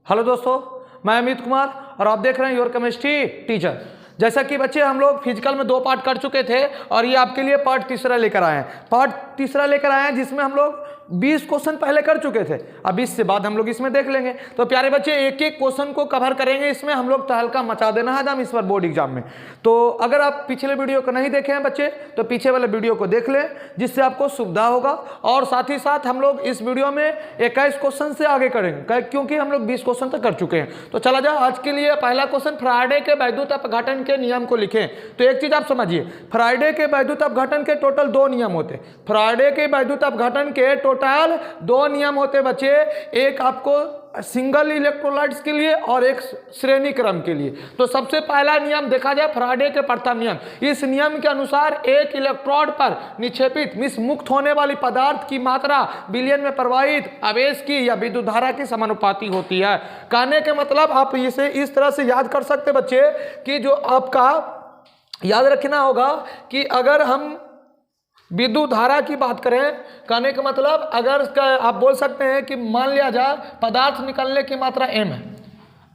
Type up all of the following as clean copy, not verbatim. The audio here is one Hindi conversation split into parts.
हेलो दोस्तों, मैं अमित कुमार और आप देख रहे हैं योर केमिस्ट्री टीचर। जैसा कि बच्चे हम लोग फिजिकल में 2 पार्ट कर चुके थे और ये आपके लिए पार्ट तीसरा लेकर आए हैं। पार्ट तीसरा लेकर आए हैं जिसमें हम लोग 20 क्वेश्चन पहले कर चुके थे। अब इससे बाद हम लोग इसमें देख लेंगे। तो प्यारे बच्चे एक एक क्वेश्चन को कवर करेंगे। इसमें हम लोग तहलका मचा देना है हम इस बार बोर्ड एग्जाम में। तो अगर आप पिछले वीडियो को नहीं देखे हैं बच्चे तो पीछे वाले वीडियो को देख लें, जिससे आपको सुविधा होगा। और साथ ही साथ हम लोग इस वीडियो में 21 क्वेश्चन से आगे करेंगे क्योंकि हम लोग 20 क्वेश्चन तक कर चुके हैं। तो चला जाए आज के लिए पहला क्वेश्चन, फ्राइडे के वैद्युत अपघटन के नियम को लिखें। तो एक चीज आप समझिए, फ्राइडे के वैद्युत अपघटन के टोटल 2 नियम होते। फ्राइडे के वैद्युत अपघटन के टोटल 2 नियम होते बच्चे। एक आपको सिंगल इलेक्ट्रोलाइट्स के लिए और एक श्रेणी क्रम के लिए। तो सबसे पहला नियम देखा जाए फ्राइडे के प्रथम नियम। इस नियम के अनुसार एक इलेक्ट्रोड पर निक्षेपित मुक्त होने वाली पदार्थ की मात्रा बिलियन में प्रवाहित आवेश की या विद्युत धारा की समानुपाती होती है। कहने के मतलब आप इसे इस तरह से याद कर सकते बच्चे कि जो आपका याद रखना होगा कि अगर हम विद्युत धारा की बात करें, कहने का मतलब अगर आप बोल सकते हैं कि मान लिया जाए पदार्थ निकलने की मात्रा m है।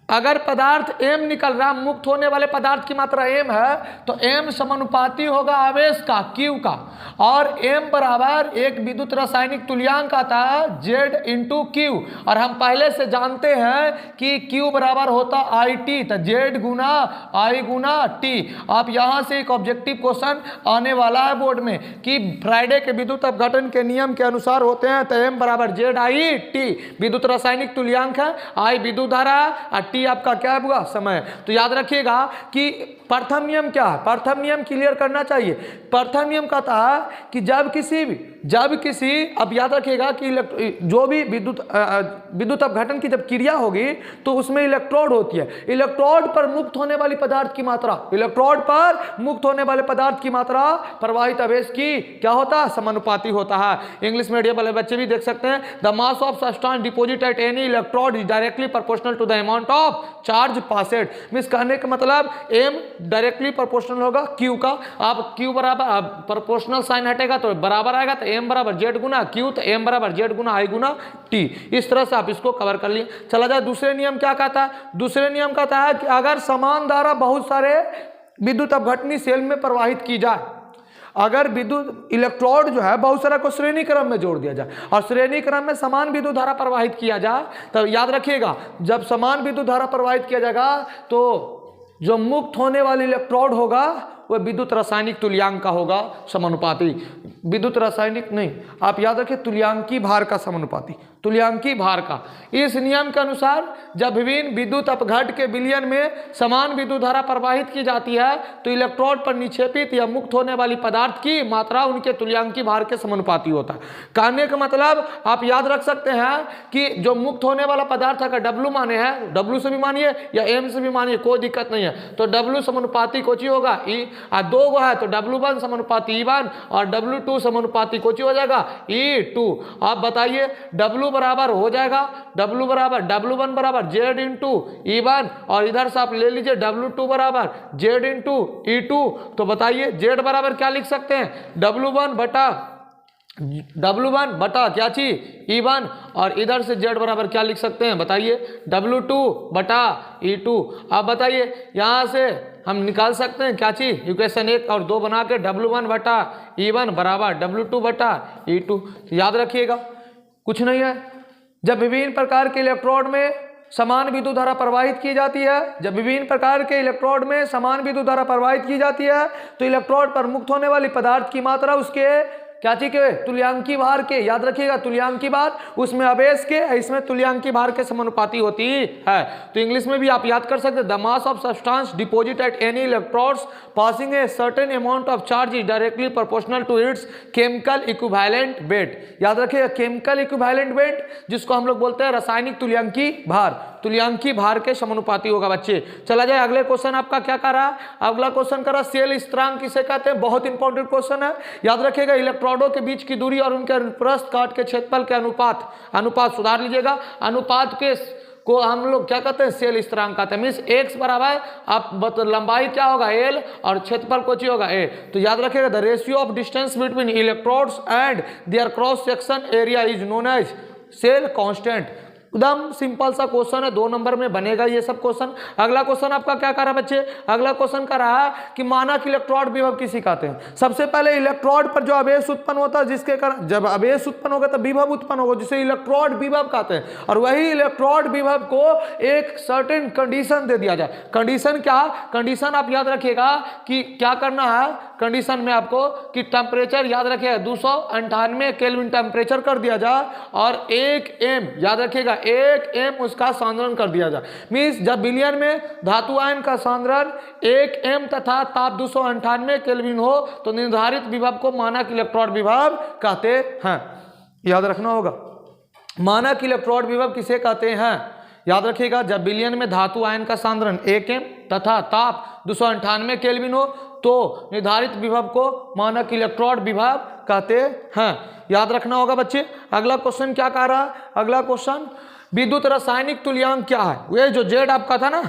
अगर पदार्थ m निकल रहा, मुक्त होने वाले पदार्थ की मात्रा m है, तो m समानुपाती होगा आवेश का q का। और m बराबर एक विद्युत रासायनिक तुल्यांक आता है z इंटू क्यू। और हम पहले से जानते हैं कि q बराबर होता IT, तो z Guna I Guna t। आप यहाँ से एक ऑब्जेक्टिव क्वेश्चन आने वाला है बोर्ड में कि फ्राइडे के विद्युत अपघटन के नियम के अनुसार होते हैं। तो m बराबर z I t विद्युत रासायनिक तुल्यांक है, I विद्युत धारा और t आपका क्या हुआ समय। तो याद रखिएगा कि प्रथम नियम क्या है, प्रथम नियम क्लियर करना चाहिए। प्रथम नियम कहता है कि जब किसी अब याद रखिएगा कि जो भी विद्युत अपघटन की जब क्रिया होगी तो उसमें इलेक्ट्रोड होती है। इलेक्ट्रोड पर मुक्त होने वाली पदार्थ की मात्रा, इलेक्ट्रोड पर मुक्त होने वाले पदार्थ की मात्रा प्रवाहित आवेश की क्या होता है, समानुपाती होता है। इंग्लिश मीडियम वाले बच्चे भी देख सकते हैं, the mass of substance deposit at any electrode is directly proportional to the amount of charge passed. Means कहने का मतलब m डायरेक्टली प्रोपोर्शनल होगा q का। आप q बराबर प्रोपोर्शनल साइन हटेगा तो बराबर आएगा, तो m बराबर z गुना q, तो m बराबर z Guna I Guna t। इस तरह से आप इसको कवर कर लिए। चला जाए दूसरे नियम क्या कहता है। दूसरे नियम कहता है कि अगर समान धारा बहुत सारे विद्युत अपघटनी सेल में प्रवाहित की जाए, अगर विद्युत इलेक्ट्रोड जो है बहुत सारा को श्रेणी क्रम में जोड़ दिया जाए और श्रेणी क्रम में समान विद्युत धारा प्रवाहित किया जाए, तो याद रखिएगा जब समान विद्युत धारा प्रवाहित किया जाएगा तो जो मुक्त होने वाली इलेक्ट्रोड होगा वह विद्युत रासायनिक तुल्यांक का होगा समानुपाती। विद्युत रासायनिक नहीं, आप याद रखिए तुल्यांकी भार का समानुपाती, तुल्यांकी भार का। इस नियम के अनुसार जब विभिन्न विद्युत अपघट के विलयन में समान विद्युत धारा प्रवाहित की जाती है तो इलेक्ट्रोड पर निक्षेपित या मुक्त होने वाली पदार्थ की मात्रा उनके तुल्यांकी भार के समानुपाती होता है। कहने का मतलब आप याद रख सकते हैं कि जो मुक्त होने वाला पदार्थ अगर W माने है, W से भी मानिए या M से भी मानिए, कोई दिक्कत नहीं है। तो W समानुपाती कोची होगा E, और 2 गो है तो W1 समानुपाती E1 और W2 समानुपाती कोची हो जाएगा E2। आप बताइए W बराबर हो जाएगा W बराबर W1 बराबर Z इंटू E1 और इधर से आप ले लीजिए W2 बराबर Z इंटू E2। तो बताइए Z बराबर क्या लिख सकते हैं, W1 बटा क्या चीज E1 और इधर से Z बराबर क्या लिख सकते हैं बताइए, W2 बटा E2। आप बताइए यहाँ से हम निकाल सकते हैं क्या चीज, इक्वेशन 1 और 2 बना के W1 बटा E1 बराबर W2 बटा E2। तो याद रखिएगा कुछ नहीं है। जब विभिन्न प्रकार के इलेक्ट्रोड में समान विद्युत धारा प्रवाहित की जाती है, जब विभिन्न प्रकार के इलेक्ट्रोड में समान विद्युत धारा प्रवाहित की जाती है तो इलेक्ट्रोड पर मुक्त होने वाली पदार्थ की मात्रा उसके क्या चीज के तुल्यांकी भार के, याद रखिएगा तुल्यांकी भार, उसमें आवेश के, इसमें तुल्यांकी भार के समानुपाती होती है। तो इंग्लिश में भी आप याद कर सकते हैं, the mass of substance deposit at any electrodes passing a certain amount of charge is directly proportional to its chemical equivalent weight. याद रखिएगा केमिकल इक्विवेलेंट वेट, जिसको हम लोग बोलते हैं रासायनिक तुल्यांकी भार, तुल्यांकी भार के समानुपाती होगा बच्चे। चला जाए अगले क्वेश्चन आपका क्या कर रहा है। अगला क्वेश्चन कर रहा सेल स्थिरांक किसे कहते हैं, बहुत इंपॉर्टेंट क्वेश्चन है। याद रखिएगा इलेक्ट्रोडों के बीच की दूरी और उनके प्रस्थ काट के क्षेत्रफल के अनुपात सुधार लीजिएगा। अनुपात के को हम लोग क्या कहते हैं, सेल स्थिरांक कहते हैं। मीन्स x बराबर आप लंबाई क्या होगा L और क्षेत्रफल कोची होगा A। तो याद रखिएगा the ratio of distance between electrodes and their cross section area is known as cell constant. एकदम सिंपल सा क्वेश्चन है, 2 नंबर में बनेगा ये सब क्वेश्चन। अगला क्वेश्चन आपका क्या कर रहा है बच्चे, अगला क्वेश्चन कर रहा है कि मानक इलेक्ट्रोड विभव किसे कहते हैं। सबसे पहले इलेक्ट्रोड पर जो आवेश उत्पन्न होता है, जिसके कारण जब आवेश उत्पन्न होगा तब विभव उत्पन्न होगा, जिसे इलेक्ट्रोड विभव कहते हैं। और वही इलेक्ट्रोड विभव को एक सर्टेन कंडीशन दे दिया जाए। कंडीशन क्या, कंडीशन आप याद रखिएगा कि क्या करना है कंडीशन में आपको, कि टेम्परेचर याद रखिएगा 298 केल्विन टेम्परेचर कर दिया जाए और 1 m याद रखिएगा 1 m उसका सांद्रण कर दिया जाए। मीन्स जब विलयन में धातु आयन का सांद्रण 1 m तथा ताप 298 केल्विन हो तो निर्धारित विभव को मानक इलेक्ट्रोड विभव कहते हैं। याद रखना होगा, मानक इलेक्ट्रोड विभव किसे कहते हैं, याद रखिएगा जब विलयन में धातु आयन का सांद्रण 1 m तथा ताप 298 केल्विन हो तो निर्धारित विभव को मानक इलेक्ट्रोड विभव कहते हैं। याद रखना होगा बच्चे। अगला क्वेश्चन क्या कह रहा है, अगला क्वेश्चन विद्युत रासायनिक तुल्यांक क्या है। ये जो जेड आपका था ना,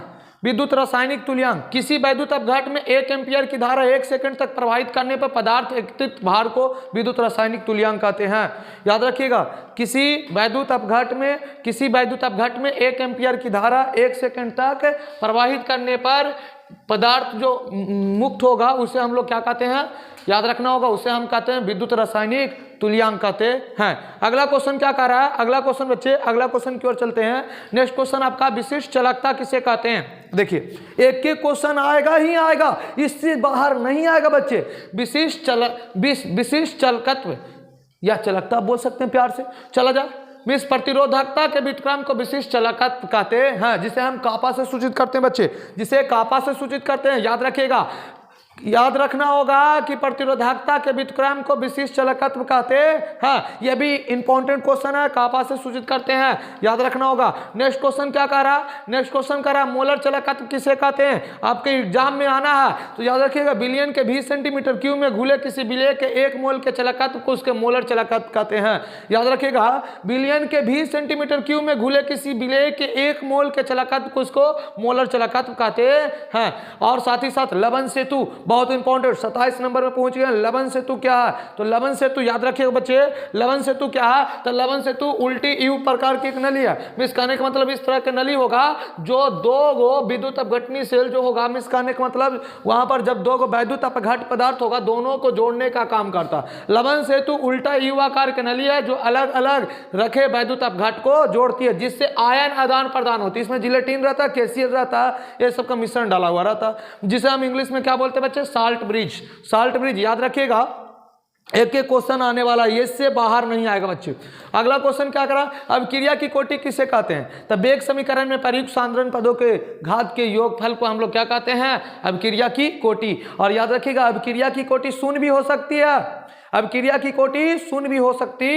विद्युत रासायनिक तुल्यांक, किसी वैद्युत अपघट में 1 एम्पियर की धारा 1 सेकंड तक प्रवाहित करने पर पदार्थ एकत्रित भार को विद्युत रासायनिक तुल्यांक कहते हैं। याद रखिएगा किसी वैद्युत अपघट में 1 एम्पियर की धारा 1 सेकंड तक प्रवाहित करने पर पदार्थ जो मुक्त होगा उसे हम लोग क्या कहते हैं, याद रखना होगा, उसे हम कहते हैं विद्युत रासायनिक तुल्यांक कहते हैं। अगला क्वेश्चन क्या कह रहा है, अगला क्वेश्चन बच्चे, अगला क्वेश्चन की ओर चलते हैं। नेक्स्ट क्वेश्चन आपका विशिष्ट चालकता किसे कहते हैं। देखिए एक क्वेश्चन आएगा ही आएगा, इससे बाहर नहीं आएगा बच्चे। विशिष्ट चालकत्व या चालकता बोल सकते हैं प्यार से, चला जाए। मिस प्रतिरोधकता के व्युत्क्रम को विशिष्ट चालकत्व कहते हैं, जिसे हम कापा से सूचित करते हैं बच्चे, जिसे कापा से सूचित करते हैं। याद रखिएगा, याद रखना होगा कि प्रतिरोधकता के व्युत्क्रम को विशिष्ट चालकत्व कहते हैं। यह भी इंपॉर्टेंट क्वेश्चन है, कापा से सूचित करते हैं, याद रखना होगा। नेक्स्ट क्वेश्चन क्या कह रहा है, नेक्स्ट क्वेश्चन कह रहा है मोलर चालकत्व किसे कहते हैं। आपके एग्जाम में आना है तो याद रखिएगा बिलियन के 20 सेंटीमीटर क्यूब में घुले किसी विलेय के 1 मोल के चालकत्व को उसके मोलर चालकत्व कहते हैं। याद रखिएगा बिलियन के 20 सेंटीमीटर क्यूब में घुले किसी विलेय के 1 मोल के चालकत्व को उसको मोलर चालकत्व कहते हैं। और साथ ही साथ लवण सेतु बहुत इंपॉर्टेंट, 27 नंबर में पहुंच गए। लवण सेतु क्या है, तो लवण सेतु याद रखिएगा बच्चे, लवण सेतु क्या है, तो लवण सेतु उल्टी यू प्रकार की एक नली है। मिस कहने का मतलब इस तरह की नली होगा जो 2 गो विद्युत अपघटनी सेल जो होगा, मिस कहने का मतलब वहां पर जब 2 गो वैद्युत अपघट पदार्थ होगा दोनों को जोड़ने का काम करता है। लवण सेतु उल्टा यू आकार की नली है जो अलग अलग रखे वैद्युत अपघट को जोड़ती है, जिससे आयन आदान प्रदान होती है। इसमें जिलेटिन रहता है, केसीएल रहता है, ये सब का मिश्रण डाला हुआ रहता है, जिसे हम इंग्लिश में क्या बोलते हैं बच्चे, साल्ट ब्रिज। साल्ट ब्रिज याद रखिएगा, एक क्वेश्चन आने वाला है, इससे बाहर नहीं आएगा बच्चे। अगला क्वेश्चन क्या करा, अभिक्रिया की कोटि किसे कहते हैं। तब वेग समीकरण में प्रयुक्त सांद्रण पदों के घात के योगफल को हम लोग क्या कहते हैं, अभिक्रिया की कोटि। और याद रखिएगा अभिक्रिया की कोटि शून्य भी हो सकती है, अभिक्रिया की कोटि शून्य भी हो सकती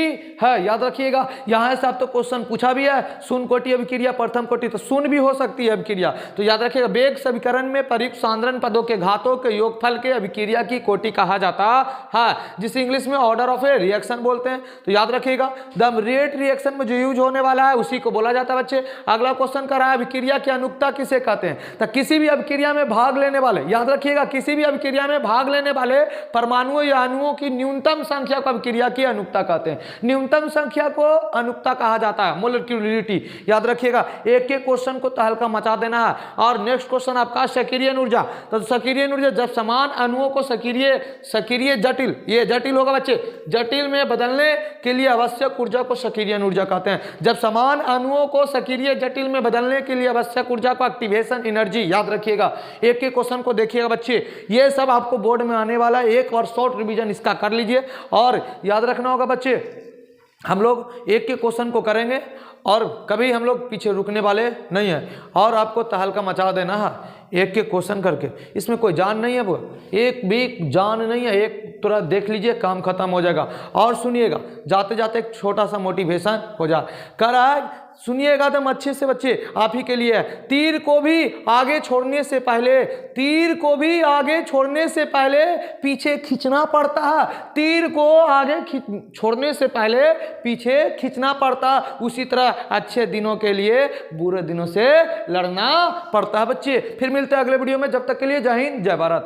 है। याद रखिएगा यहाँ से आप तो क्वेश्चन पूछा भी है, शून्य कोटि अभिक्रिया प्रथम कोटि, तो शून्य भी हो सकती है अभिक्रिया। तो याद रखिएगा वेग समीकरण में प्रयुक्त सांद्रण पदों के घातों के योगफल के अभिक्रिया की कोटि कहा जाता है, जिसे इंग्लिश में ऑर्डर ऑफ ए रिएक्शन बोलते हैं। तो याद रखिएगा द रेट रिएक्शन में जो यूज होने वाला है उसी को बोला जाता है बच्चे। अगला क्वेश्चन कर रहा है अभिक्रिया की अनुक्ता किसे कहते हैं। तो किसी भी अभिक्रिया में भाग लेने वाले, याद रखिएगा किसी भी अभिक्रिया में भाग लेने वाले परमाणुओं या अणुओं की न्यूनतम संख्या को अभिक्रिया की अनुक्ता कहते हैं। न्यूनतम संख्या को अनुक्ता कहा जाता है, मोलिक्युलरिटी। याद रखिएगा एक क्वेश्चन को तहलका मचा देना है। और नेक्स्ट क्वेश्चन आपका सक्रिय ऊर्जा। तो सक्रिय ऊर्जा जब समान अणुओं को सक्रिय जटिल, ये जटिल होगा बच्चे, जटिल में बदलने के लिए आवश्यक ऊर्जा को सक्रिय ऊर्जा कहते हैं। जब समान अणुओं को सक्रिय जटिल में बदलने के लिए आवश्यक ऊर्जा को एक्टिवेशन एनर्जी। याद रखिएगा एक क्वेश्चन को देखिएगा बच्चे, ये सब आपको बोर्ड में आने वाला है, एक और शॉर्ट रिवीजन इसका कर लीजिए। और याद रखना होगा बच्चे हम लोग एक क्वेश्चन को करेंगे और कभी हम लोग पीछे रुकने वाले नहीं है, और आपको तहलका मचा देना है एक क्वेश्चन करके। इसमें कोई जान नहीं है, वो एक भी जान नहीं है, एक तुरंत देख लीजिए काम खत्म हो जाएगा। और सुनिएगा जाते जाते एक छोटा सा मोटिवेशन हो जाए कर रहा है, सुनिएगा तो अच्छे से बच्चे आप ही के लिए है। तीर को भी आगे छोड़ने से पहले, तीर को भी आगे छोड़ने से पहले पीछे खींचना पड़ता है। तीर को आगे छोड़ने से पहले पीछे खींचना पड़ता, उसी तरह अच्छे दिनों के लिए बुरे दिनों से लड़ना पड़ता है बच्चे। फिर मिलते हैं अगले वीडियो में, जब तक के लिए जय हिंद जय भारत।